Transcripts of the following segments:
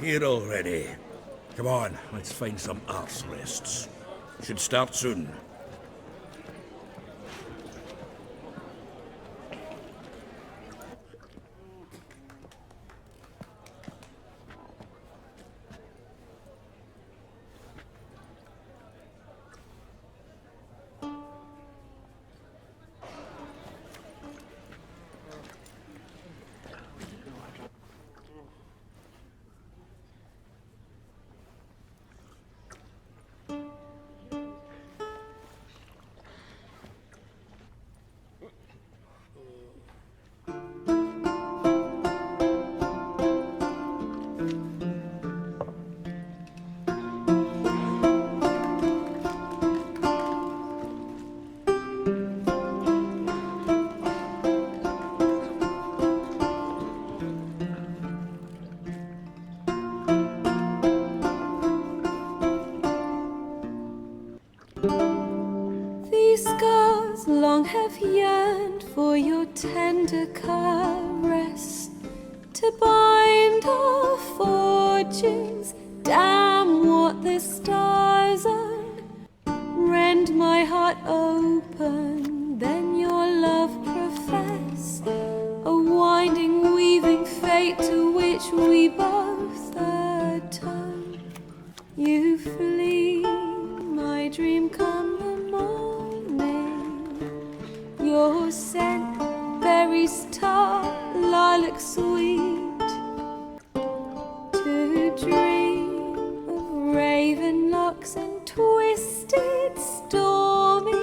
here already. Come on, let's find some arse rests. Should start soon. These scars long have yearned for your tender caress, to bind our fortunes. Damn what the stars own. Rend my heart open, then your love profess, a winding, weaving fate to which we both atone. You flee, my dream come the morning. Your scent, berries tart, lilac sweet. To dream of raven locks and twisted, stormy,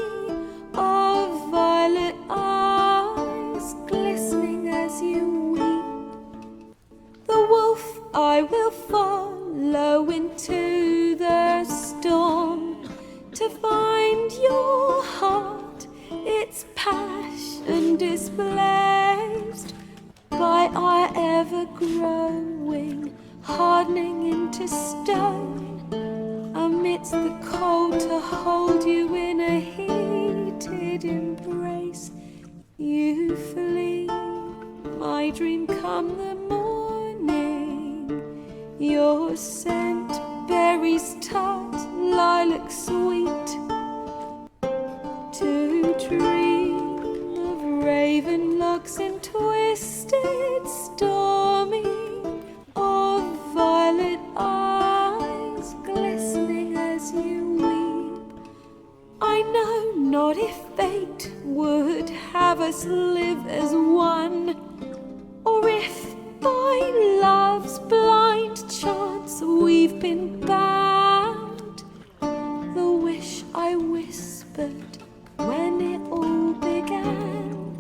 of violet eyes glistening as you weep. The wolf I will follow into the storm, to find your heart, its passion displaced by our ever-growing, hardening into stone, amidst the cold to hold you in a heated embrace. You flee, my dream come the morning, your scent, berries tart, lilac sweet. To dream of raven locks and twisted, stormy, of violet eyes glistening as you weep. I know not if fate would have us live as one, or if by love's blind chance we've been bound. The wish I whispered when it all began,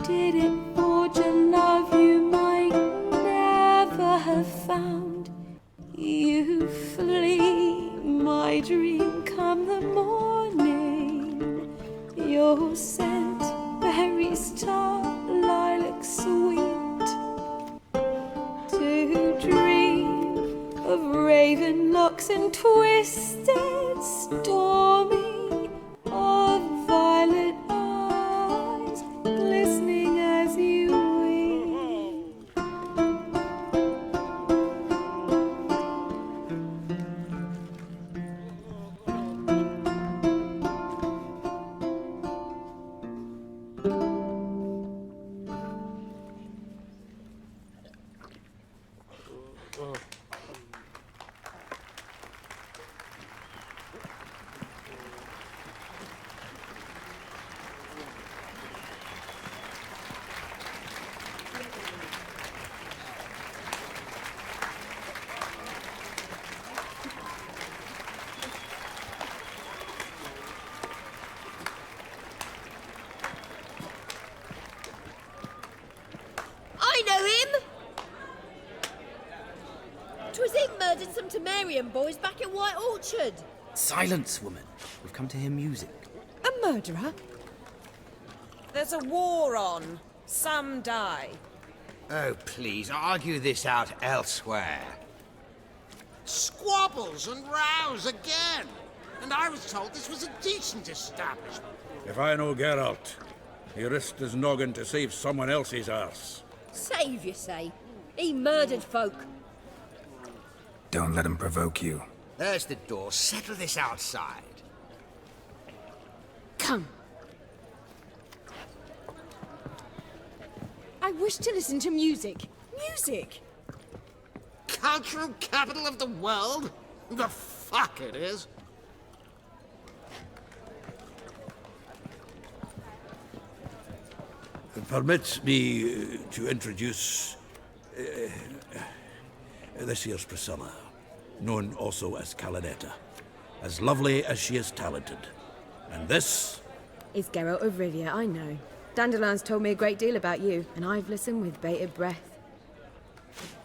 did it forge a love you might never have found? You flee, my dream come the morning, your scent, berries tart, lilac sweet. To dream of raven locks and twisted, stormy, of violet eyes glistening as you weep. I know him! 'Twas him murdered some Temerian boys back at White Orchard. Silence, woman. We've come to hear music. A murderer? There's a war on. Some die. Oh, please, argue this out elsewhere. Squabbles and rows again! And I was told this was a decent establishment. If I know Geralt, he risked his noggin to save someone else's arse. Save, you say? He murdered folk. Don't let him provoke you. There's the door. Settle this outside. Come. I wish to listen to music. Music! Cultural capital of the world? The fuck it is. Permit me to introduce this here's Priscilla, known also as Calinetta, as lovely as she is talented. And this It's Geralt of Rivia, I know. Dandelion's told me a great deal about you, and I've listened with bated breath.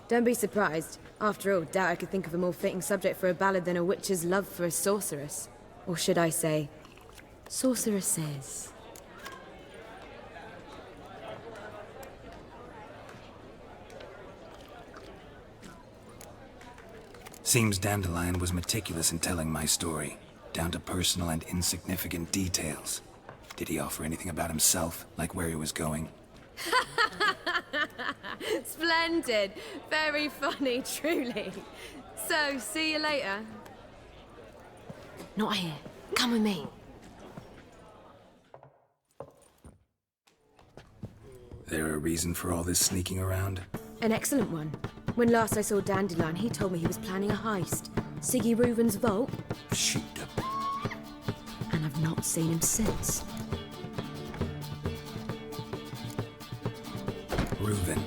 Don't be surprised. After all, doubt I could think of a more fitting subject for a ballad than a witch's love for a sorceress. Or should I say, sorceresses. Seems Dandelion was meticulous in telling my story, down to personal and insignificant details. Did he offer anything about himself, like where he was going? Splendid. Very funny, truly. So, see you later. Not here. Come with me. There a reason for all this sneaking around? An excellent one. When last I saw Dandelion, he told me he was planning a heist. Siggy Reuven's vault. sheep. And I've not seen him since. Reuven.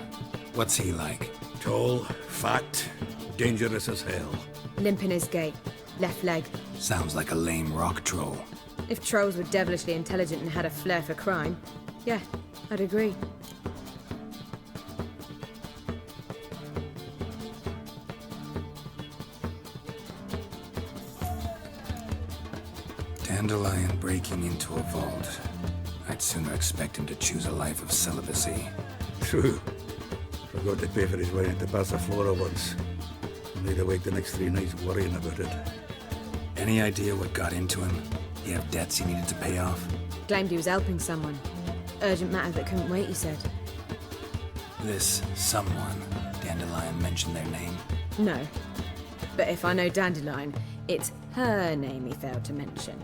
What's he like? Tall, fat, dangerous as hell. Limp in his gait. Left leg. Sounds like a lame rock troll. If trolls were devilishly intelligent and had a flair for crime, yeah, I'd agree. Dandelion breaking into a vault. I'd sooner expect him to choose a life of celibacy. True. Forgot to pay for his way into Passiflora once. Laid awake the next 3 nights worrying about it. Any idea what got into him? He have debts he needed to pay off? Claimed he was helping someone. Urgent matter that couldn't wait, he said. This someone, Dandelion mentioned their name? No. But if I know Dandelion, it's her name he failed to mention.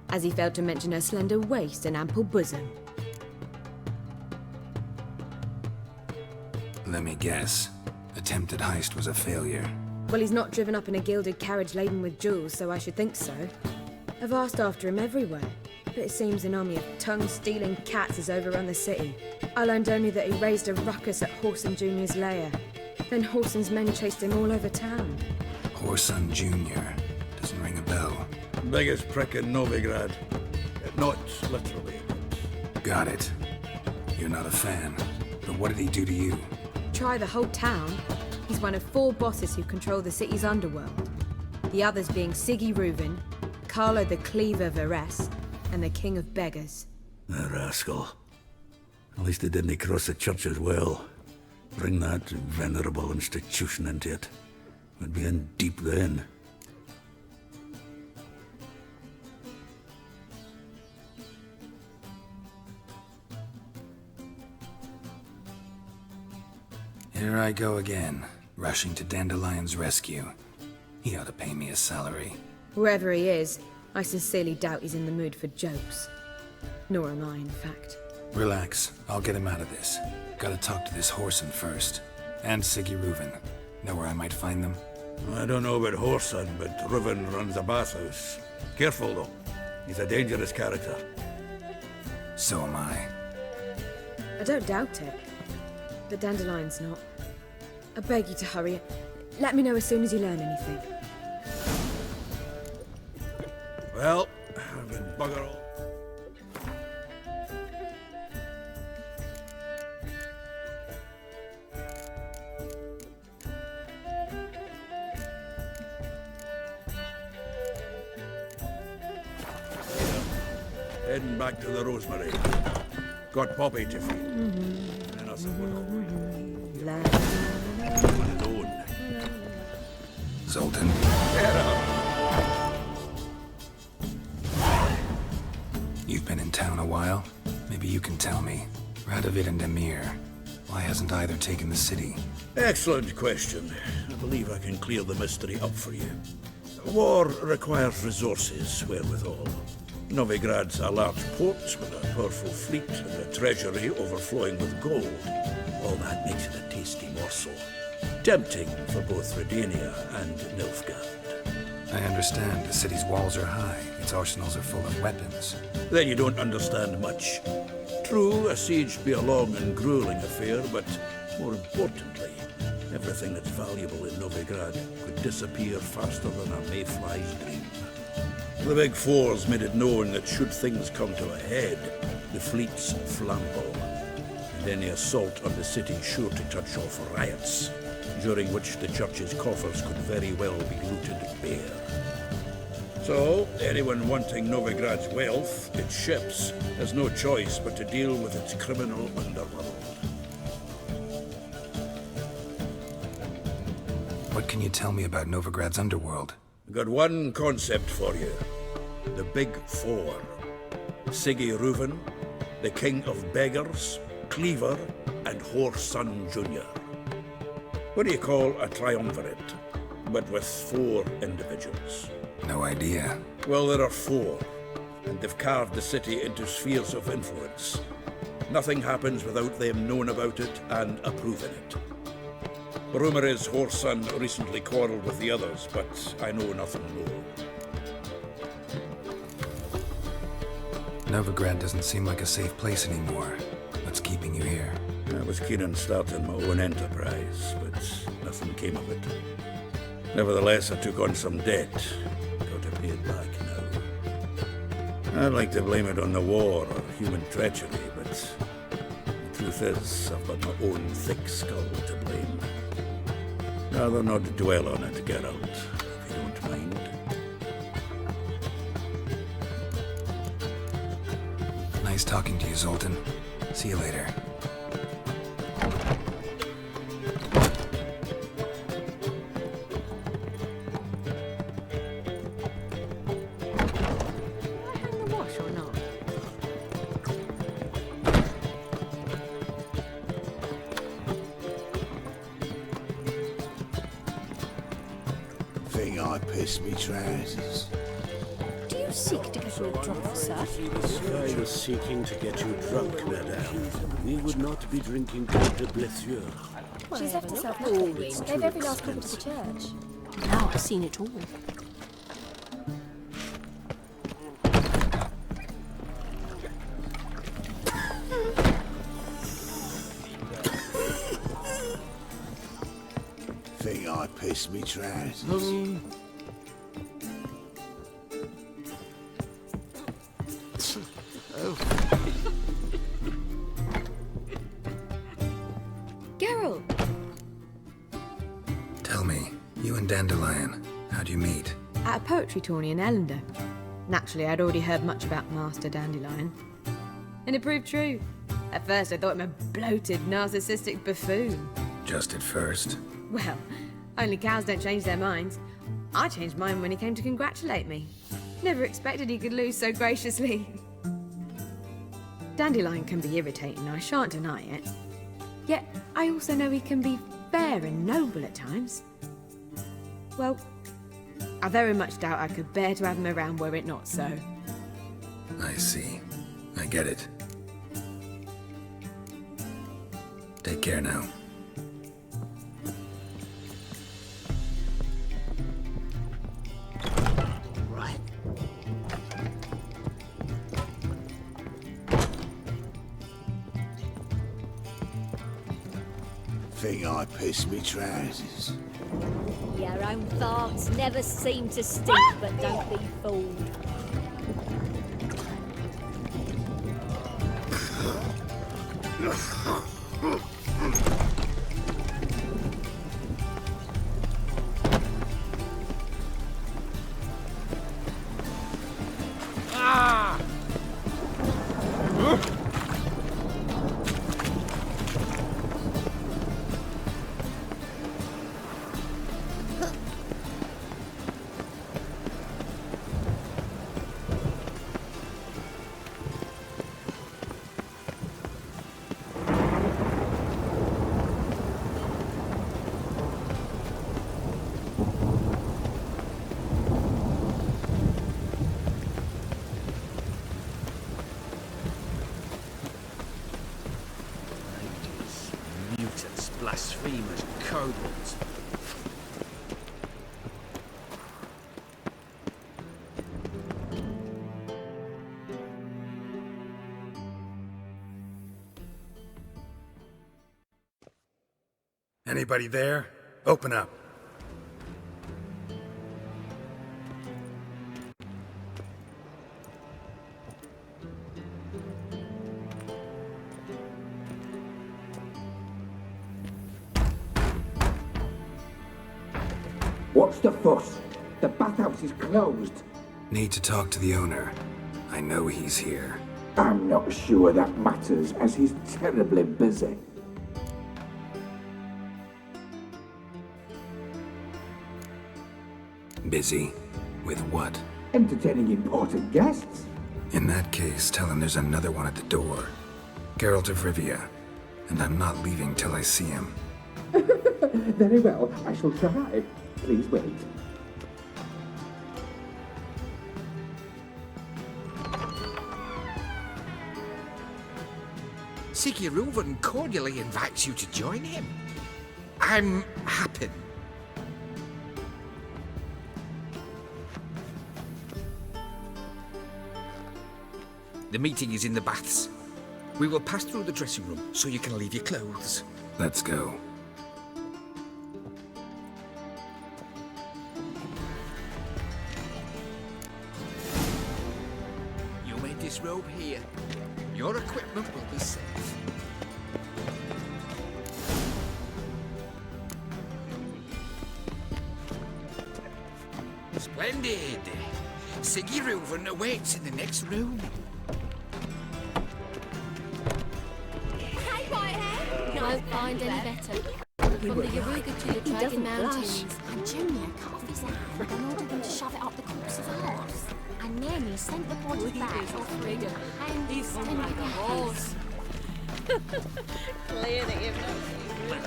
As he failed to mention her slender waist and ample bosom. Let me guess. Attempted heist was a failure. Well, he's not driven up in a gilded carriage laden with jewels, so I should think so. I've asked after him everywhere, but it seems an army of tongue-stealing cats has overrun the city. I learned only that he raised a ruckus at Whoreson Jr.'s lair. Then Whoreson's men chased him all over town. Whoreson Jr. Doesn't ring a bell. Biggest prick in Novigrad. Not literally. Got it. You're not a fan. But what did he do to you? Try the whole town. He's one of 4 bosses who control the city's underworld. The others being Siggy Reuven, Carlo the Cleaver Varese, and the King of Beggars. The rascal. At least he didn't cross the church as well. Bring that venerable institution into it. We'd be in deep then. Here I go again, rushing to Dandelion's rescue. He ought to pay me a salary. Wherever he is, I sincerely doubt he's in the mood for jokes. Nor am I, in fact. Relax, I'll get him out of this. Gotta talk to this Whoreson first. And Siggy Reuven. Know where I might find them? I don't know about Whoreson, but Reuven runs a bathhouse. Careful, though. He's a dangerous character. So am I. I don't doubt it. But Dandelion's not. I beg you to hurry. Let me know as soon as you learn anything. Well, I've been bugger all. Heading back to the Rosemary. Got Poppy to feed. And us a work. On his own. Zoltan. You've been in town a while? Maybe you can tell me. Radovid and Emir. Why hasn't either taken the city? Excellent question. I believe I can clear the mystery up for you. War requires resources wherewithal. Novigrad's a large port with a powerful fleet and a treasury overflowing with gold. All that makes it a tasty morsel. Tempting for both Redania and Nilfgaard. I understand the city's walls are high, its arsenals are full of weapons. Then you don't understand much. True, a siege be a long and grueling affair, but more importantly, everything that's valuable in Novigrad could disappear faster than a mayfly's dream. The Big Four's made it known that should things come to a head, the fleet's flammable, and any assault on the city sure to touch off riots, during which the church's coffers could very well be looted bare. So, anyone wanting Novigrad's wealth, its ships, has no choice but to deal with its criminal underworld. What can you tell me about Novigrad's underworld? I've got one concept for you. The Big Four. Siggy Reuven, the King of Beggars, Cleaver, and Whoreson Jr. What do you call a triumvirate, but with 4 individuals? No idea. Well, there are 4, and they've carved the city into spheres of influence. Nothing happens without them knowing about it and approving it. The rumor is Whoreson recently quarreled with the others, but I know nothing more. Novigrad doesn't seem like a safe place anymore. What's keeping you here? I was keen on starting my own enterprise, but nothing came of it. Nevertheless, I took on some debt. Got to pay it back now. I'd like to blame it on the war or human treachery, but the truth is, I've got my own thick skull to blame. Rather not dwell on it, Geralt, if you don't mind. Nice talking to you, Zoltan. See you later. Think I pissed me trousers. Do you seek to get me drunk, sir? If I was seeking to get you drunk, madame, we would not be drinking Côte de Blessure. She's left herself nothing. Gave every last copper to the church. Now I've seen it all. Think I pissed me trousers. Geralt! Tell me, you and Dandelion, how'd you meet? At a poetry tourney in Ellender. Naturally, I'd already heard much about Master Dandelion. And it proved true. At first, I thought him a bloated, narcissistic buffoon. Just at first. Well, only cows don't change their minds. I changed mine when he came to congratulate me. Never expected he could lose so graciously. Dandelion can be irritating, I shan't deny it. Yet, I also know he can be fair and noble at times. Well, I very much doubt I could bear to have him around were it not so. I see. I get it. Take care now. Right. Think I pissed me trousers. Your own farts never seem to stink, but don't be fooled. blasphemous kobolds. Anybody there? Open up. What's the fuss? The bathhouse is closed. Need to talk to the owner. I know he's here. I'm not sure that matters, as he's terribly busy. Busy? With what? Entertaining important guests. In that case, tell him there's another one at the door. Geralt of Rivia. And I'm not leaving till I see him. Very well, I shall try. Please wait. Sigurd cordially invites you to join him. I'm happy. The meeting is in the baths. We will pass through the dressing room so you can leave your clothes. Let's go. You may disrobe here. Your equipment will be safe. Splendid! Sigurd awaits in the next room. Won't find any better. From the Yaruga to the Dragon Mountains. And Junior cut off his hand and ordered him to shove it up the corpse's arse. And then he sent the body back offering a handy stem like a horse. Clear that you've not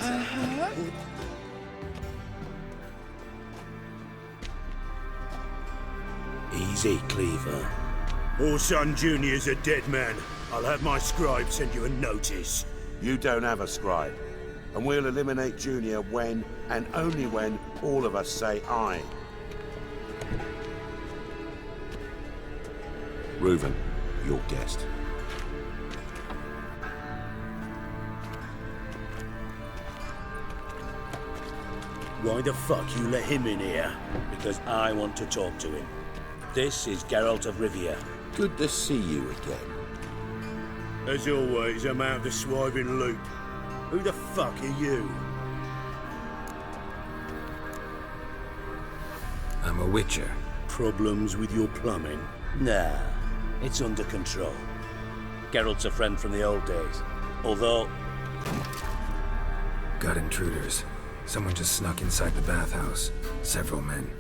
seen Easy, Cleaver. Orson Jr.'s a dead man. I'll have my scribe send you a notice. You don't have a scribe. And we'll eliminate Junior when, and only when, all of us say aye. Reuven, your guest. Why the fuck you let him in here? Because I want to talk to him. This is Geralt of Rivia. Good to see you again. As always, I'm out of the swiving loop. Who the fuck are you? I'm a witcher. Problems with your plumbing? Nah, it's under control. Geralt's a friend from the old days. Although... Got intruders. Someone just snuck inside the bathhouse. Several men.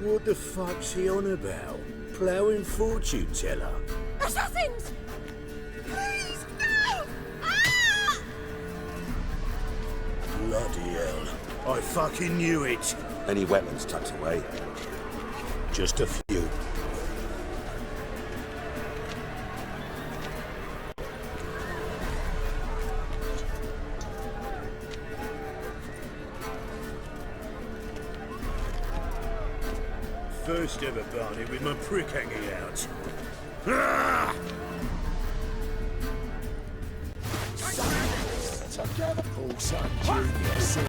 What the fuck's he on about? Ploughing fortune teller? Assassins! Please, no! Ah! Bloody hell. I fucking knew it. Any weapons tucked away? Just a few. First ever Barney with my prick hanging out. Ah! Together, Paulson Jr.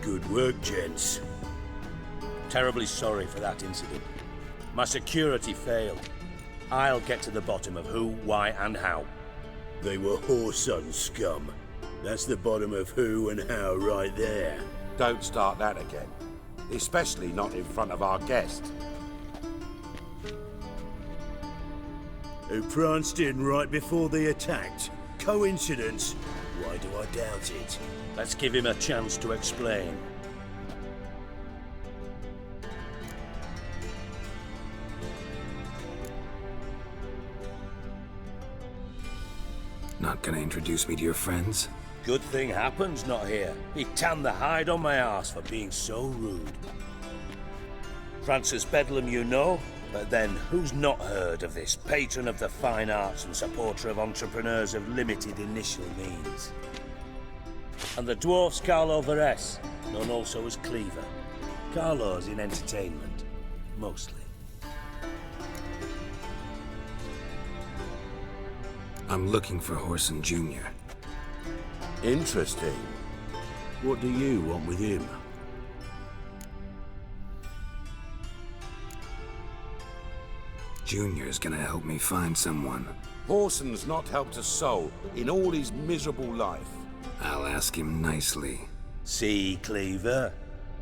Good work, gents. Terribly sorry for that incident. My security failed. I'll get to the bottom of who, why, and how. They were whoreson scum. That's the bottom of who and how right there. Don't start that again. Especially not in front of our guest. Who pranced in right before they attacked. Coincidence? Why Why do I doubt it? Let's give him a chance to explain. Not gonna introduce me to your friends? Good thing Happen's not here. He'd tan the hide on my arse for being so rude. Francis Bedlam you know, but then who's not heard of this patron of the fine arts and supporter of entrepreneurs of limited initial means? And the dwarf's Carlo Veres, known also as Cleaver. Carlo's in entertainment, mostly. I'm looking for Horson Jr. Interesting. What do you want with him? Junior's gonna help me find someone. Horson's not helped a soul in all his miserable life. I'll ask him nicely. See, Cleaver?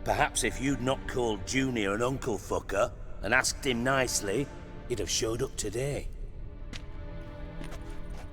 Perhaps if you'd not called Junior an uncle fucker and asked him nicely, he'd have showed up today.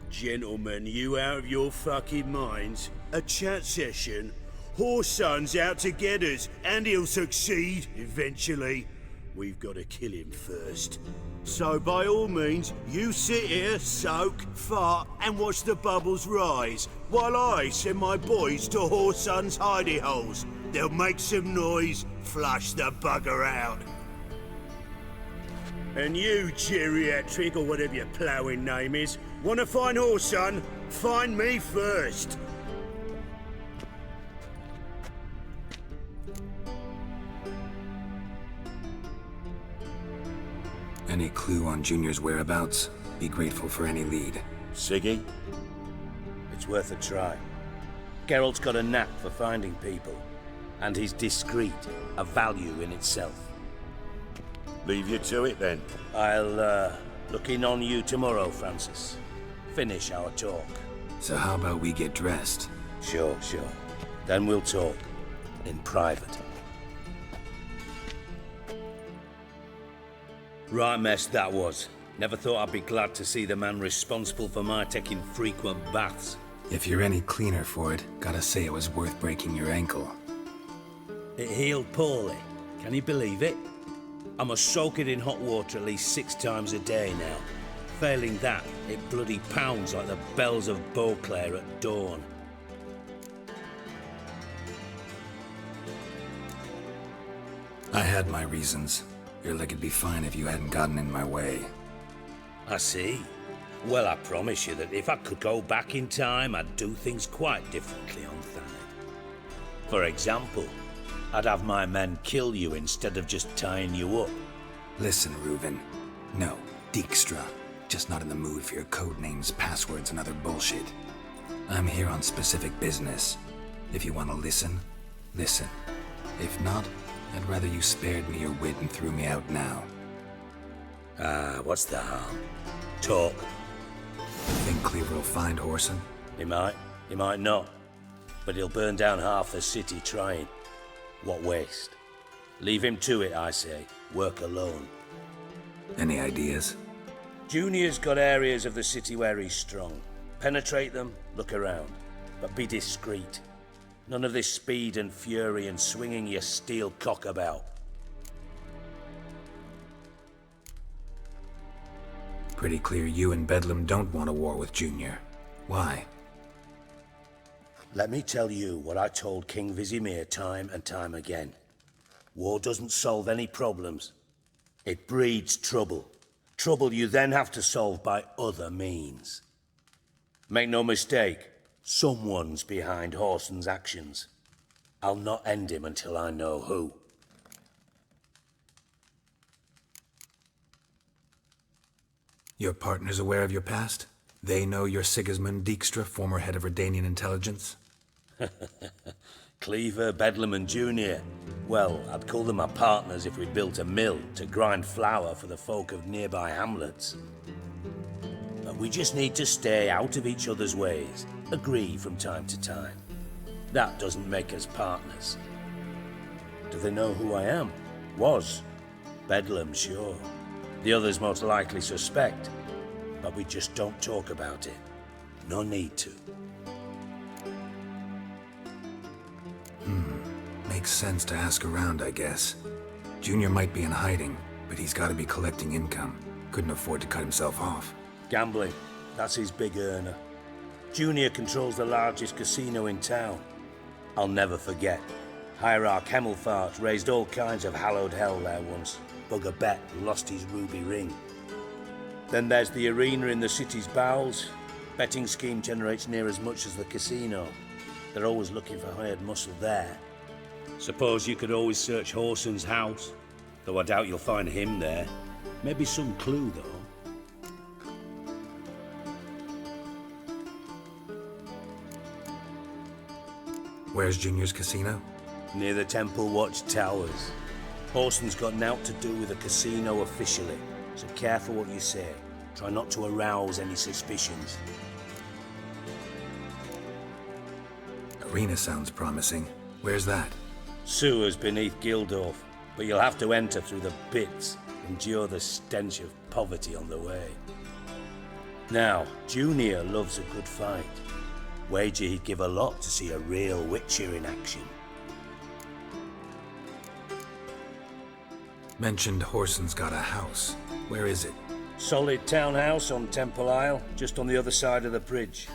Gentlemen, you out of your fucking minds? A chat session? Horson's out to get us, and he'll succeed, eventually. We've got to kill him first. So by all means, you sit here, soak, fart, and watch the bubbles rise, while I send my boys to Horson's hidey holes. They'll make some noise, flush the bugger out. And you, geriatric, or whatever your ploughing name is, want to find Horson? Find me first. Any clue on Junior's whereabouts? Be grateful for any lead. Siggy? It's worth a try. Geralt's got a knack for finding people, and he's discreet, a value in itself. Leave you to it then. I'll look in on you tomorrow, Francis. Finish our talk. So how about we get dressed? Sure. Then we'll talk. In private. Right mess that was. Never thought I'd be glad to see the man responsible for my taking frequent baths. If you're any cleaner for it, gotta say it was worth breaking your ankle. It healed poorly. Can you believe it? I must soak it in hot water at least 6 times a day now. Failing that, it bloody pounds like the bells of Beauclair at dawn. I had my reasons. Your leg would be fine if you hadn't gotten in my way. I see. Well, I promise you that if I could go back in time, I'd do things quite differently on Thanet. For example, I'd have my men kill you instead of just tying you up. Listen, Reuven. No, Dijkstra. Just not in the mood for your code names, passwords, and other bullshit. I'm here on specific business. If you want to listen, listen. If not, I'd rather you spared me your wit and threw me out now. What's the harm? Talk. Think Cleaver will find Horson? He might not. But he'll burn down half the city trying. What waste? Leave him to it, I say. Work alone. Any ideas? Junior's got areas of the city where he's strong. Penetrate them, look around. But be discreet. None of this speed and fury and swinging your steel cock about. Pretty clear you and Bedlam don't want a war with Junior. Why? Let me tell you what I told King Vizimir time and time again. War doesn't solve any problems. It breeds trouble. Trouble you then have to solve by other means. Make no mistake, someone's behind Horson's actions. I'll not end him until I know who. Your partner's aware of your past? They know you're Sigismund Dijkstra, former head of Redanian intelligence? Cleaver, Bedlam and Junior. Well, I'd call them my partners if we built a mill to grind flour for the folk of nearby hamlets. But we just need to stay out of each other's ways, agree from time to time. That doesn't make us partners. Do they know who I am? Was. Bedlam, sure. The others most likely suspect. But we just don't talk about it. No need to. Makes sense to ask around, I guess. Junior might be in hiding, but he's gotta be collecting income. Couldn't afford to cut himself off. Gambling. That's his big earner. Junior controls the largest casino in town. I'll never forget. Hierarch Hemmelfart raised all kinds of hallowed hell there once. Bugger Bet lost his ruby ring. Then there's the arena in the city's bowels. Betting scheme generates near as much as the casino. They're always looking for hired muscle there. Suppose you could always search Horson's house, though I doubt you'll find him there. Maybe some clue, though. Where's Junior's casino? Near the Temple Watch Towers. Horson's got naught to do with the casino officially, so careful what you say. Try not to arouse any suspicions. Arena sounds promising. Where's that? Sewers beneath Gildorf, but you'll have to enter through the pits, endure the stench of poverty on the way. Now, Junior loves a good fight. Wager he'd give a lot to see a real Witcher in action. Mentioned Horson's got a house. Where is it? Solid townhouse on Temple Isle, just on the other side of the bridge.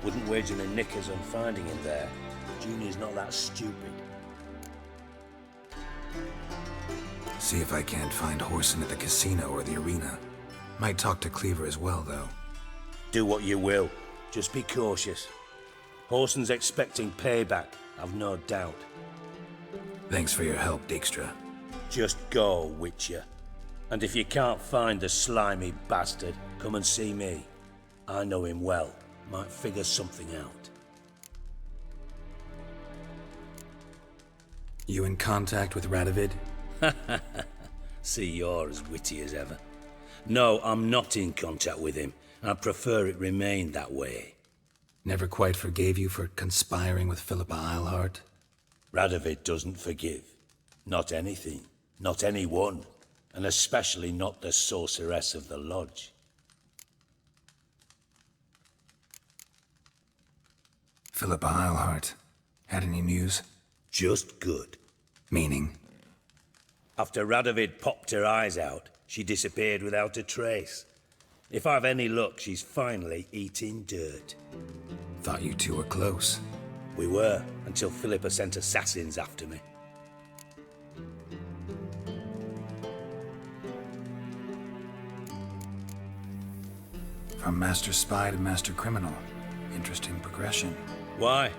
Wouldn't wager my knickers on finding him there. Junior's not that stupid. See if I can't find Horson at the casino or the arena. Might talk to Cleaver as well, though. Do what you will. Just be cautious. Horson's expecting payback, I've no doubt. Thanks for your help, Dijkstra. Just go, Witcher. And if you can't find the slimy bastard, come and see me. I know him well. Might figure something out. You in contact with Radovid? See, you're as witty as ever. No, I'm not in contact with him. I prefer it remained that way. Never quite forgave you for conspiring with Philippa Eilhart? Radovid doesn't forgive. Not anything. Not anyone. And especially not the sorceress of the lodge. Philippa Eilhart. Had any news? Just good. Meaning? After Radovid popped her eyes out, she disappeared without a trace. If I've any luck, she's finally eating dirt. Thought you two were close. We were, until Philippa sent assassins after me. From master spy to master criminal. Interesting progression. Why?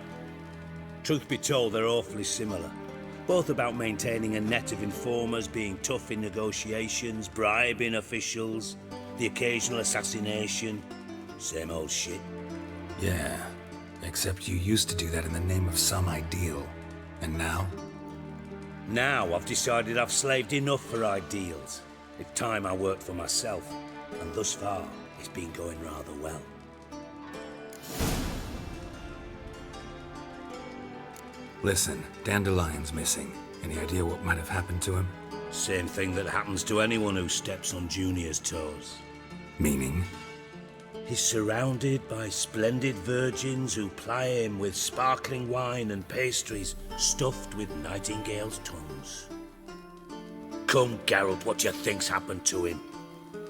Truth be told, they're awfully similar. Both about maintaining a net of informers, being tough in negotiations, bribing officials, the occasional assassination. Same old shit. Yeah, except you used to do that in the name of some ideal. And now? Now I've decided I've slaved enough for ideals. It's time I worked for myself. And thus far, it's been going rather well. Listen, Dandelion's missing. Any idea what might have happened to him? Same thing that happens to anyone who steps on Junior's toes. Meaning? He's surrounded by splendid virgins who ply him with sparkling wine and pastries stuffed with nightingales' tongues. Come, Geralt, what do you think's happened to him?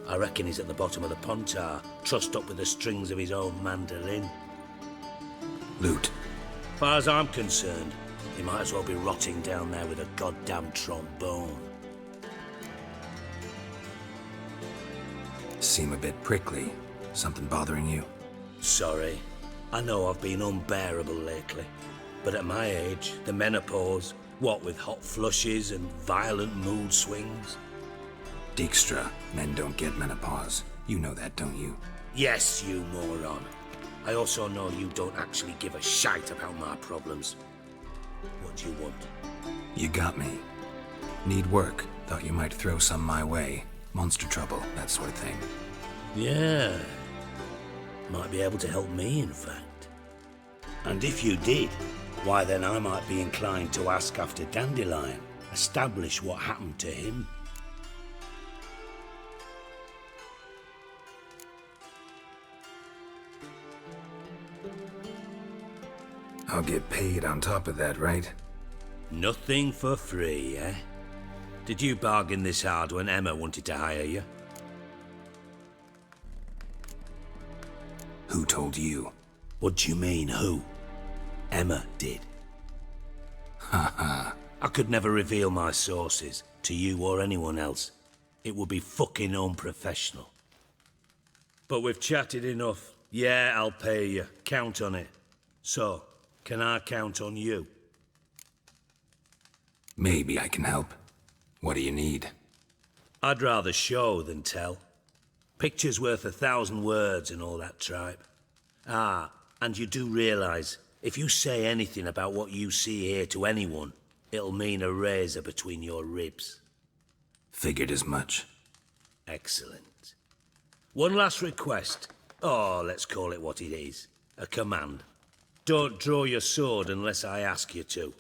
I reckon he's at the bottom of the Pontar, trussed up with the strings of his own mandolin. Loot. As far as I'm concerned, he might as well be rotting down there with a goddamn trombone. Seem a bit prickly. Something bothering you? Sorry. I know I've been unbearable lately. But at my age, the menopause, what with hot flushes and violent mood swings. Dijkstra, men don't get menopause. You know that, don't you? Yes, you moron. I also know you don't actually give a shite about my problems. What do you want? You got me. Need work. Thought you might throw some my way. Monster trouble, that sort of thing. Yeah. Might be able to help me, in fact. And if you did, why then I might be inclined to ask after Dandelion. Establish what happened to him. I'll get paid on top of that, right? Nothing for free, eh? Did you bargain this hard when Emma wanted to hire you? Who told you? What do you mean, who? Emma did. Haha. I could never reveal my sources to you or anyone else. It would be fucking unprofessional. But we've chatted enough. Yeah, I'll pay you. Count on it. So, can I count on you? Maybe I can help. What do you need? I'd rather show than tell. Picture's worth 1,000 words and all that tripe. Ah, and you do realize, if you say anything about what you see here to anyone, it'll mean a razor between your ribs. Figured as much. Excellent. One last request. Oh, let's call it what it is. A command. Don't draw your sword unless I ask you to.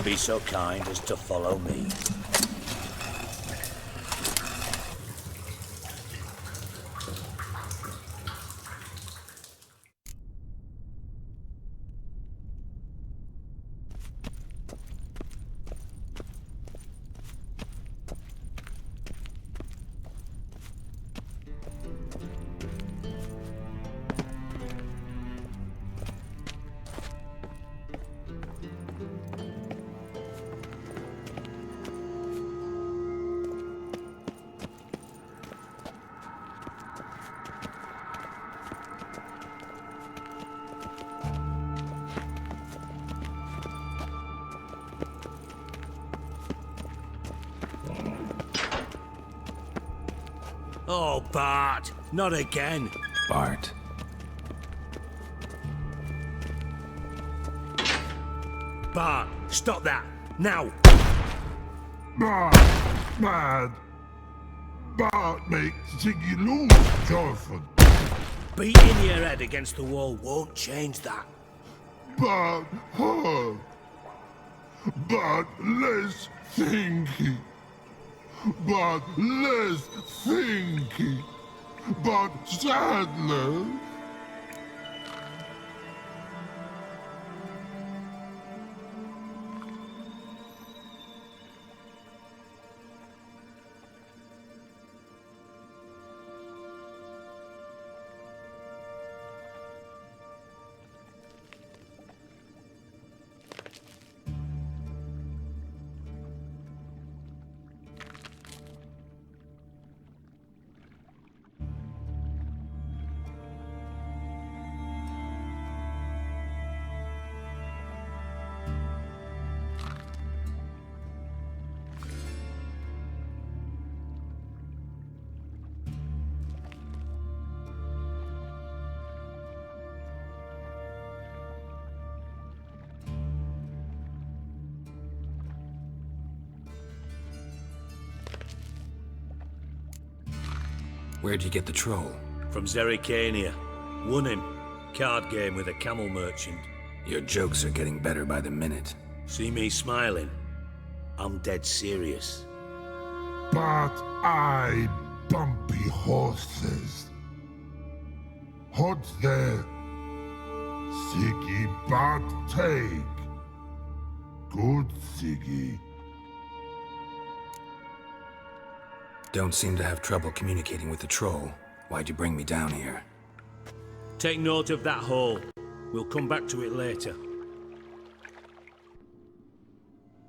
Be so kind as to follow me. Oh, Bart, not again. Bart. Bart, stop that, now. Bart, bad. Bart makes Ziggy lose, Jorford. Beating your head against the wall won't change that. Bart, hard. Bart, less thinky. But less thinky. But sadler. Where'd you get the troll? From Zerrikania. Won him. Card game with a camel merchant. Your jokes are getting better by the minute. See me smiling? I'm dead serious. But I bumpy horses. Hot there. Siggy but take. Good Siggy. Don't seem to have trouble communicating with the troll. Why'd you bring me down here? Take note of that hole. We'll come back to it later.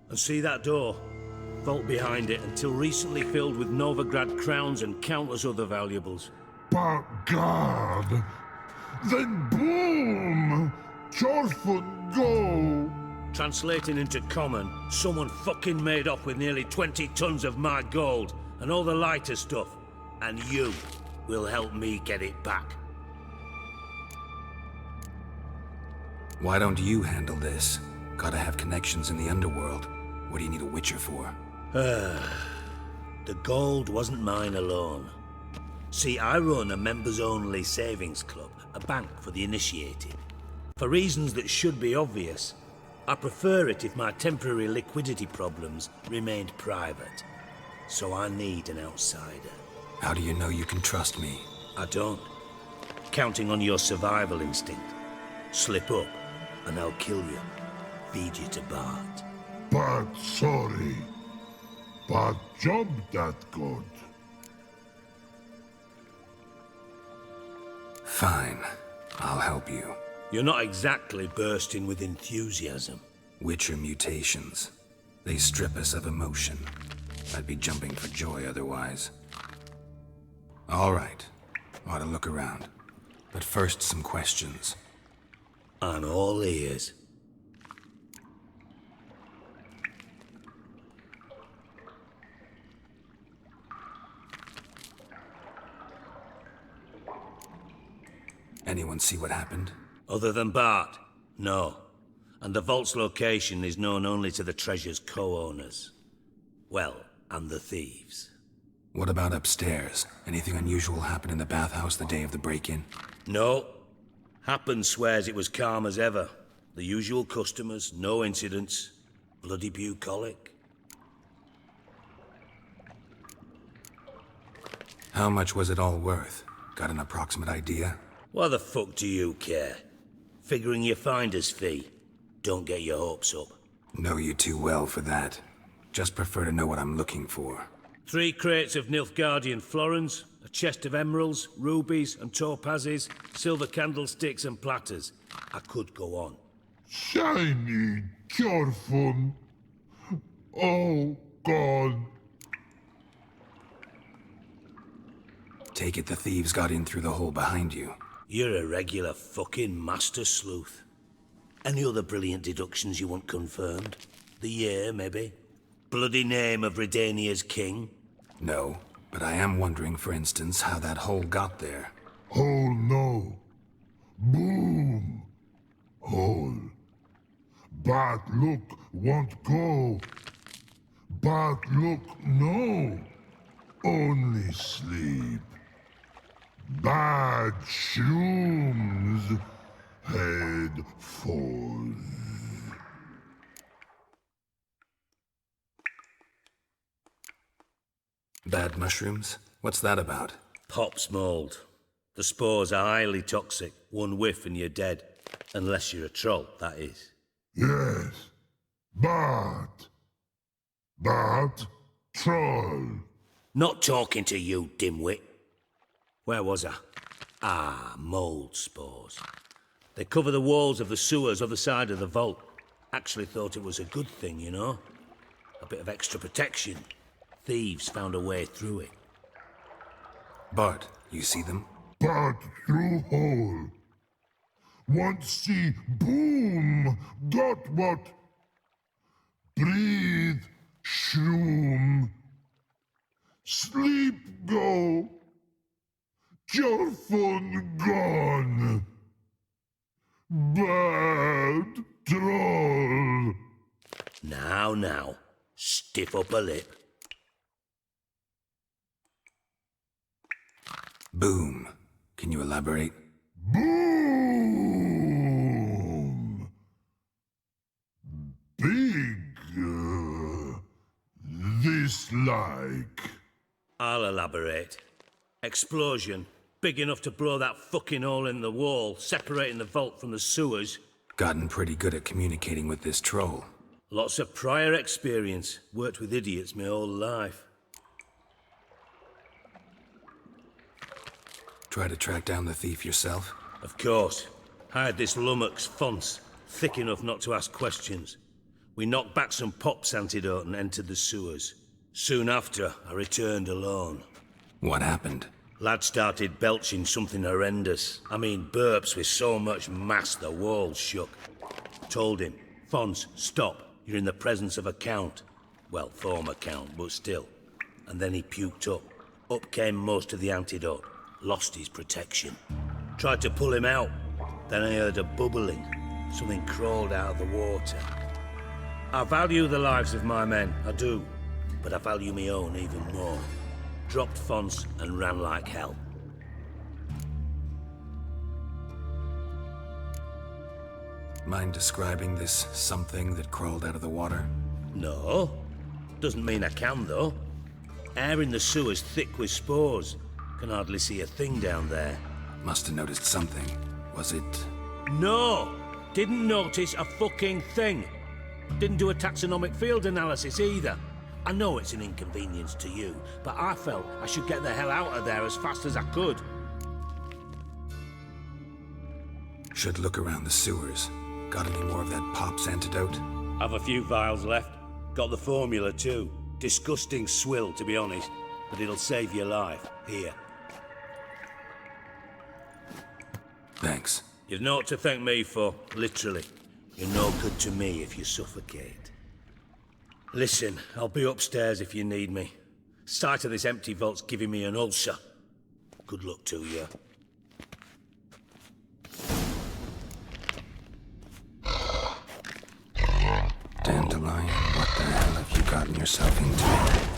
And see that door? Vault behind it, until recently filled with Novigrad crowns and countless other valuables. But God! Then boom! Jorford go! Translating into common, someone fucking made off with nearly 20 tons of my gold and all the lighter stuff. And you will help me get it back. Why don't you handle this? Gotta have connections in the underworld. What do you need a witcher for? The gold wasn't mine alone. See, I run a members-only savings club, a bank for the initiated. For reasons that should be obvious, I prefer it if my temporary liquidity problems remained private. So I need an outsider. How do you know you can trust me? I don't. Counting on your survival instinct. Slip up, and I'll kill you. Feed you to Bart. But sorry. But job that good. Fine. I'll help you. You're not exactly bursting with enthusiasm. Witcher mutations. They strip us of emotion. I'd be jumping for joy otherwise. All right. Ought to look around. But first, some questions. I'm all ears. Anyone see what happened? Other than Bart? No. And the vault's location is known only to the treasure's co-owners. Well, and the thieves. What about upstairs? Anything unusual happen in the bathhouse the day of the break-in? No. Happen swears it was calm as ever. The usual customers, no incidents. Bloody bucolic. How much was it all worth? Got an approximate idea? Why the fuck do you care? Figuring your finder's fee. Don't get your hopes up. Know you too well for that. Just prefer to know what I'm looking for. 3 crates of Nilfgaardian florins, a chest of emeralds, rubies and topazes, silver candlesticks and platters. I could go on. Shiny, careful. Oh, God. Take it the thieves got in through the hole behind you. You're a regular fucking master sleuth. Any other brilliant deductions you want confirmed? The year, maybe? Bloody name of Redania's king? No, but I am wondering, for instance, how that hole got there. Hole no. Boom. Hole. Bad look won't go. Bad look no. Only sleep. Bad shrooms. Head falls. Bad mushrooms? What's that about? Pop's mold. The spores are highly toxic. One whiff and you're dead. Unless you're a troll, that is. Yes. Bad. Bad troll. Not talking to you, dimwit. Where was I? Ah, mold spores. They cover the walls of the sewers other side of the vault. Actually thought it was a good thing, you know? A bit of extra protection. Thieves found a way through it. Bart, you see them? Bad through hole. Want see boom. Got what? Breathe. Shroom. Sleep go. Your phone gone. Bad troll. Now. Stiff up a lip. Boom. Can you elaborate? Boom. Big. This like. I'll elaborate. Explosion. Big enough to blow that fucking hole in the wall, separating the vault from the sewers. Gotten pretty good at communicating with this troll. Lots of prior experience. Worked with idiots my whole life. Try to track down the thief yourself? Of course. Hired this lummox Fons, thick enough not to ask questions. We knocked back some Pop's antidote and entered the sewers. Soon after, I returned alone. What happened? Lad started belching something horrendous. I mean, burps with so much mass the walls shook. Told him, Fons, stop. You're in the presence of a count. Well, former count, but still. And then he puked up. Up came most of the antidote. Lost his protection. Tried to pull him out. Then I heard a bubbling. Something crawled out of the water. I value the lives of my men, I do. But I value my own even more. Dropped fonts and ran like hell. Mind describing this something that crawled out of the water? No. Doesn't mean I can, though. Air in the sewer's thick with spores. Can hardly see a thing down there. Must have noticed something. Was it... No! Didn't notice a fucking thing. Didn't do a taxonomic field analysis either. I know it's an inconvenience to you, but I felt I should get the hell out of there as fast as I could. Should look around the sewers. Got any more of that Pop's antidote? Have a few vials left. Got the formula too. Disgusting swill, to be honest, but it'll save your life. Here. Thanks. You've naught to thank me for, literally. You're no good to me if you suffocate. Listen, I'll be upstairs if you need me. Sight of this empty vault's giving me an ulcer. Good luck to you. Dandelion, what the hell have you gotten yourself into?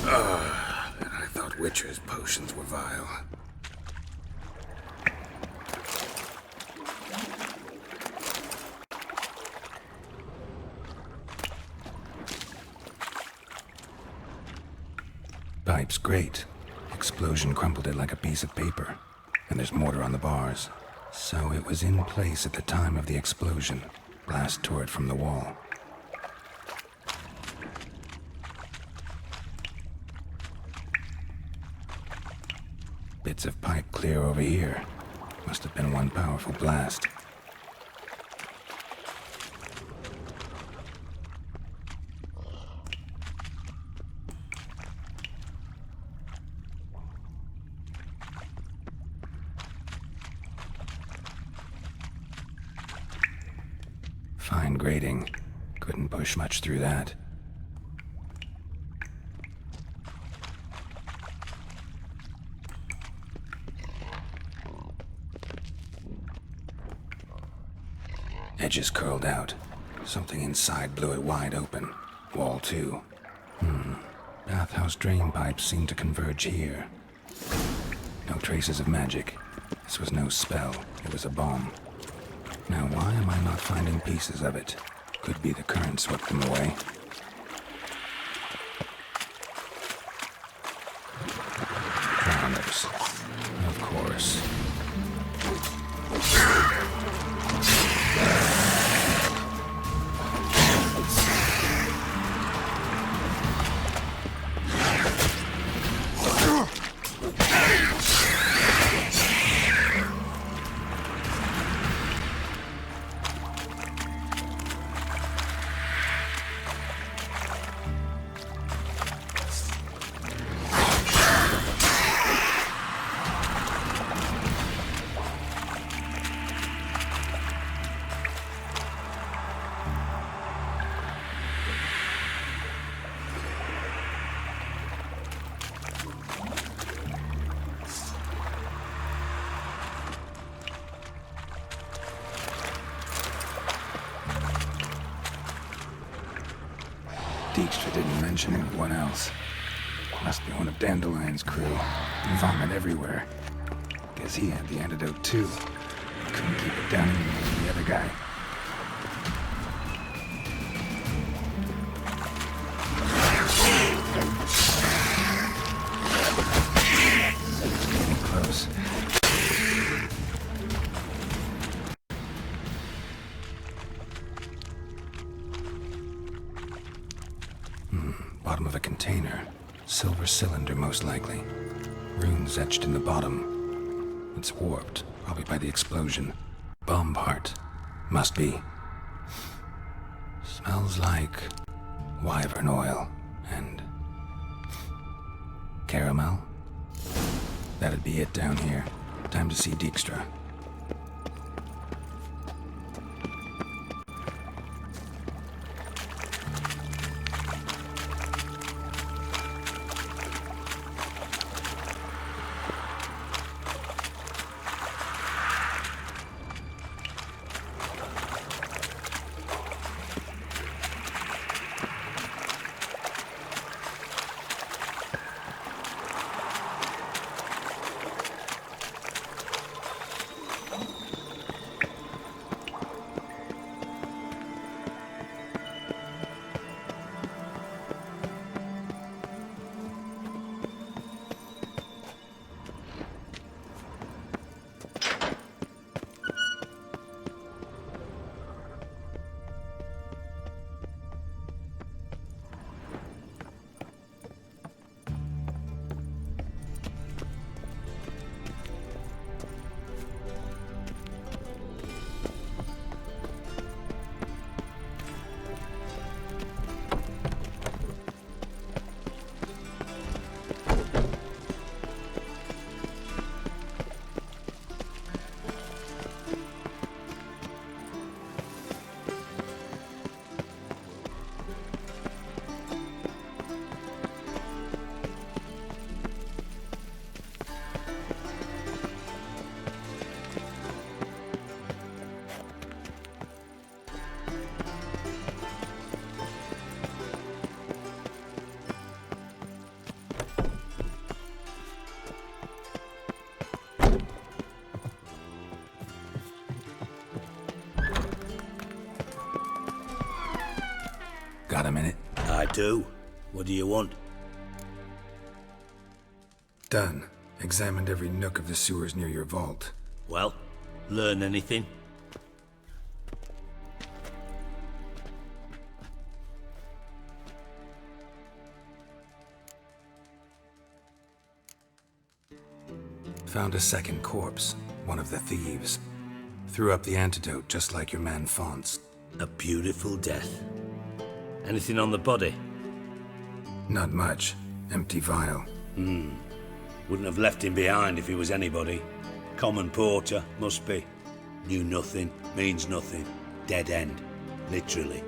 And I thought Witcher's potions were vile. Pipe's great. Explosion crumpled it like a piece of paper. And there's mortar on the bars. So it was in place at the time of the explosion. Blast tore it from the wall. Bits of pipe clear over here. Must have been one powerful blast. Fine grating. Couldn't push much through that. Edges curled out. Something inside blew it wide open. Wall too. Bathhouse drain pipes seem to converge here. No traces of magic. This was no spell. It was a bomb. Now why am I not finding pieces of it? Could be the current swept them away. Drowners. Of course. Dijkstra didn't mention anyone else. Must be one of Dandelion's crew. Vomit everywhere. Guess he had the antidote too. Couldn't keep it down anymore than the other guy. Getting close. Bottom of a container. Silver cylinder, most likely. Runes etched in the bottom. It's warped, probably by the explosion. Bomb part. Must be. Smells like wyvern oil and caramel. That'd be it down here. Time to see Dijkstra. Got a minute? I do. What do you want? Done. Examined every nook of the sewers near your vault. Well, learn anything? Found a second corpse, one of the thieves. Threw up the antidote just like your man Fonts. A beautiful death. Anything on the body? Not much. Empty vial. Wouldn't have left him behind if he was anybody. Common porter, must be. Knew nothing, means nothing. Dead end. Literally.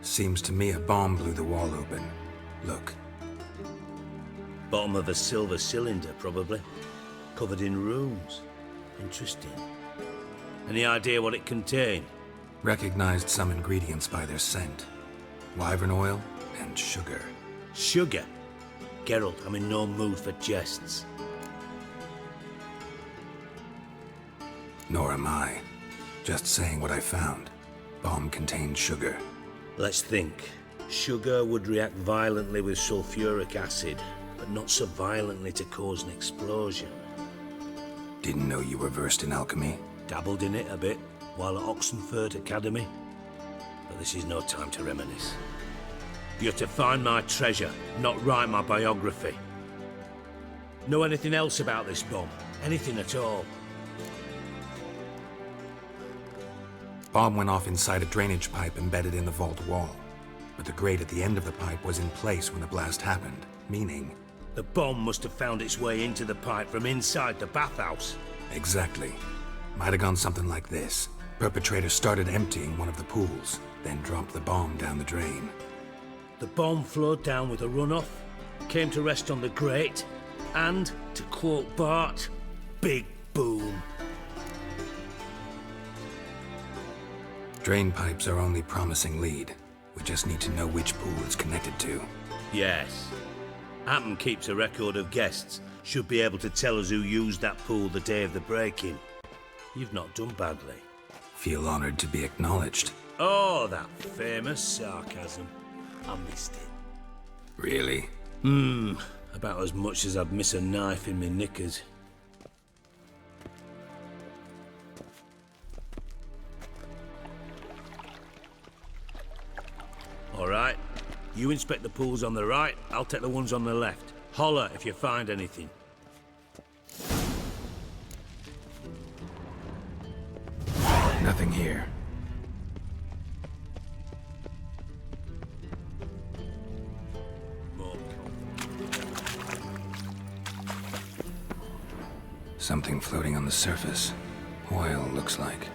Seems to me a bomb blew the wall open. Look. Bottom of a silver cylinder, probably. Covered in runes. Interesting. Any idea what it contained? Recognized some ingredients by their scent. Wyvern oil and sugar. Sugar? Geralt, I'm in no mood for jests. Nor am I. Just saying what I found. Bomb contained sugar. Let's think. Sugar would react violently with sulfuric acid, but not so violently to cause an explosion. Didn't know you were versed in alchemy. Dabbled in it a bit while at Oxenford Academy. But this is no time to reminisce. You're to find my treasure, not write my biography. Know anything else about this bomb? Anything at all? Bomb went off inside a drainage pipe embedded in the vault wall. But the grate at the end of the pipe was in place when the blast happened, meaning... The bomb must have found its way into the pipe from inside the bathhouse. Exactly. Might have gone something like this. Perpetrator started emptying one of the pools, then dropped the bomb down the drain. The bomb flowed down with a runoff, came to rest on the grate, and, to quote Bart, big Boom. Drain pipes are only promising lead. We just need to know which pool it's connected to. Yes. Hampton keeps a record of guests. Should be able to tell us who used that pool the day of the break-in. You've not done badly. Feel honored to be acknowledged. Oh, that famous sarcasm. I missed it. Really? About as much as I'd miss a knife in my knickers. All right. You inspect the pools on the right, I'll take the ones on the left. Holler if you find anything. Nothing here. Something floating on the surface. Oil, looks like.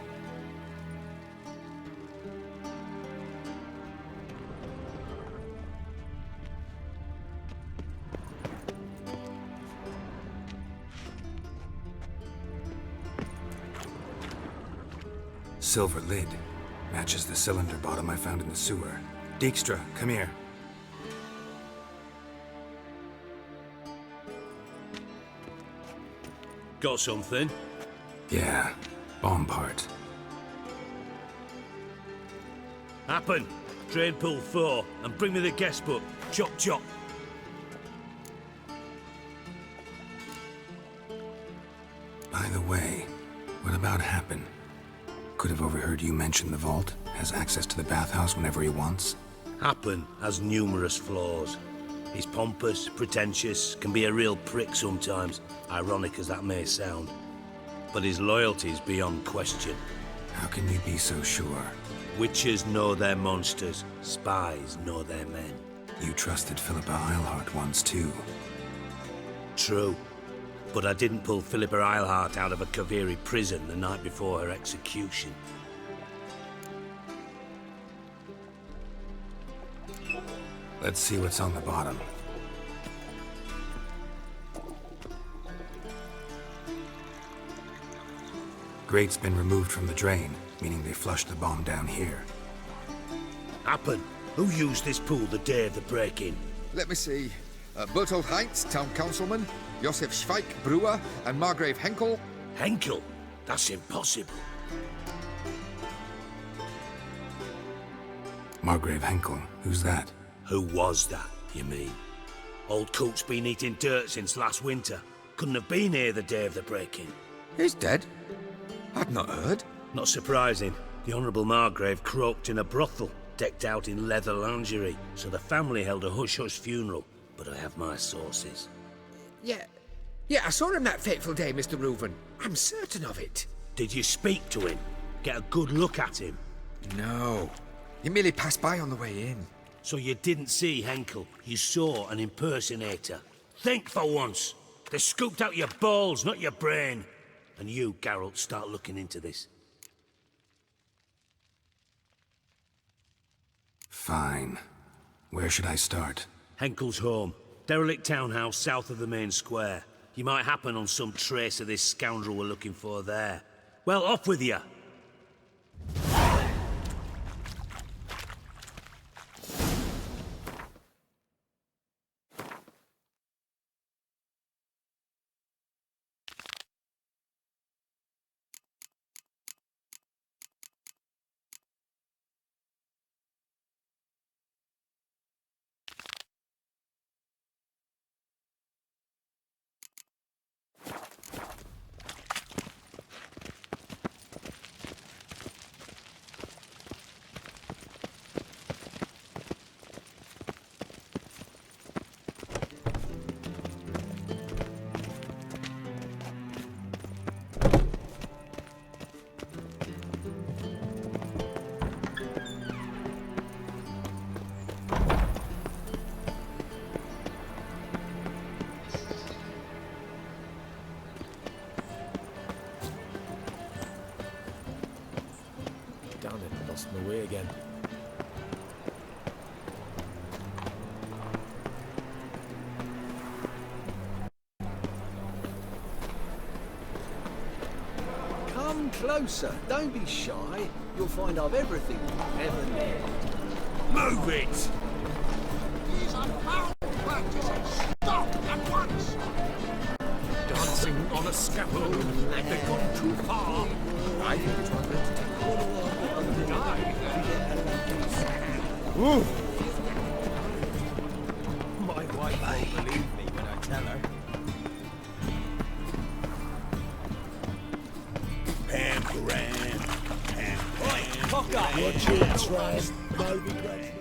Silver lid. Matches the cylinder bottom I found in the sewer. Dijkstra, come here. Got something? Yeah, bomb part. Happen. Trade pool 4, and bring me the guest book. Chop chop. By the way, what about Happen? Could have overheard you mention the vault. Has access to the bathhouse whenever he wants. Happen has numerous flaws. He's pompous, pretentious, can be a real prick sometimes, ironic as that may sound. But his loyalty's beyond question. How can you be so sure? Witches know their monsters, spies know their men. You trusted Philippa Eilhart once too. True. But I didn't pull Philippa Eilhart out of a Kaviri prison the night before her execution. Let's see what's on the bottom. Grate's been removed from the drain, meaning they flushed the bomb down here. Happen. Who used this pool the day of the break-in? Let me see. Bertolt Heinz, town councilman, Josef Schweik, brewer, and Margrave Henkel. Henkel? That's impossible. Margrave Henkel? Who's that? Who was that, you mean? Old Coot's been eating dirt since last winter. Couldn't have been here the day of the break-in. He's dead? I'd not heard. Not surprising. The Honourable Margrave croaked in a brothel, decked out in leather lingerie, so the family held a hush-hush funeral. But I have my sources. Yeah, I saw him that fateful day, Mr. Reuven. I'm certain of it. Did you speak to him? Get a good look at him? No. He merely passed by on the way in. So you didn't see Henkel, you saw an impersonator. Think for once. They scooped out your balls, not your brain. And you, Geralt, start looking into this. Fine. Where should I start? Henkel's home. Derelict townhouse south of the main square. You might happen on some trace of this scoundrel we're looking for there. Well, off with you! Damn it, I lost my way again. Come closer. Don't be shy. You'll find I've everything you ever need. Move it! These unparalleled practices. Stop at once! Dancing on a scaffold. They've gone too far. I think it's rather entertaining. Die. My wife won't believe me when I tell her. Pam Grant. Pam Grant. Cock up. Watch it, trust. No begrudging.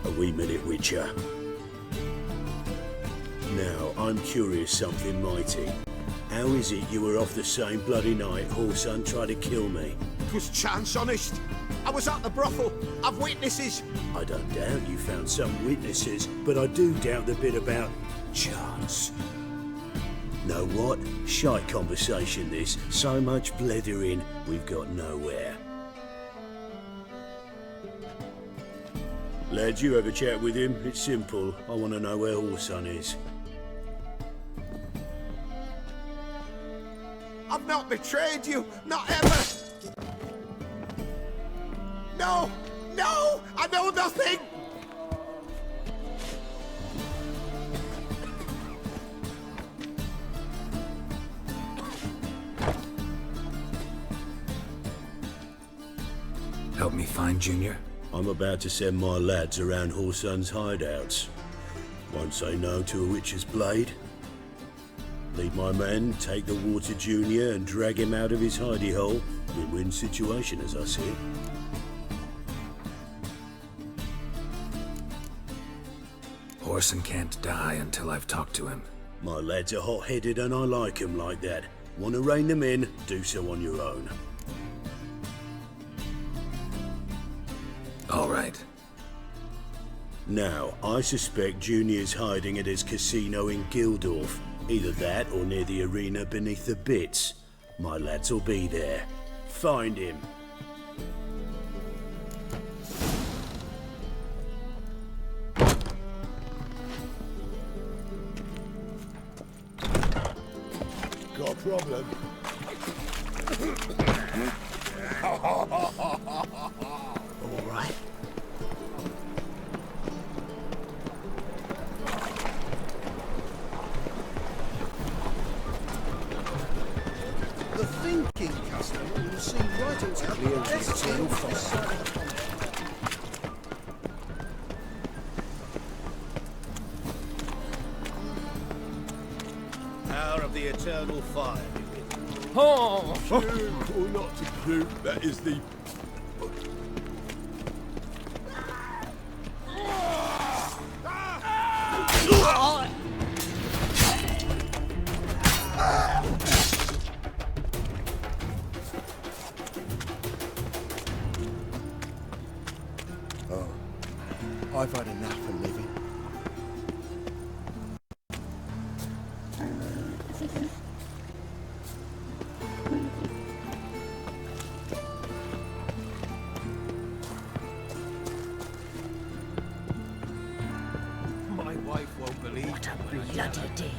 A wee minute, Witcher. Now, I'm curious something mighty. How is it you were off the same bloody night Whoreson tried to kill me? 'Twas chance, honest. I was at the brothel. I've witnesses. I don't doubt you found some witnesses, but I do doubt the bit about chance. Know what? Shite conversation this. So much blethering, we've got nowhere. Lads, you have a chat with him. It's simple. I want to know where Whoreson is. I've not betrayed you. Not ever. No! No! I know nothing! Help me find Junior? I'm about to send my lads around Whoreson's hideouts. Once they know to a witch's blade, lead my men, take the water Junior and drag him out of his hidey hole. Win-win situation, as I see it. Whoreson can't die until I've talked to him. My lads are hot-headed and I like 'em like that. Want to rein them in? Do so on your own. All right. Now, I suspect Junior's hiding at his casino in Gildorf. Either that or near the arena beneath the bits. My lads will be there. Find him. Got a problem? All right. The thinking customer will see right into the eternal fire. Power of the eternal fire. Oh! Puke or not to puke, that is the... I've had enough of living. My wife won't believe What a bloody deal.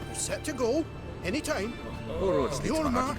You're set to go. Anytime. All right. Your mark.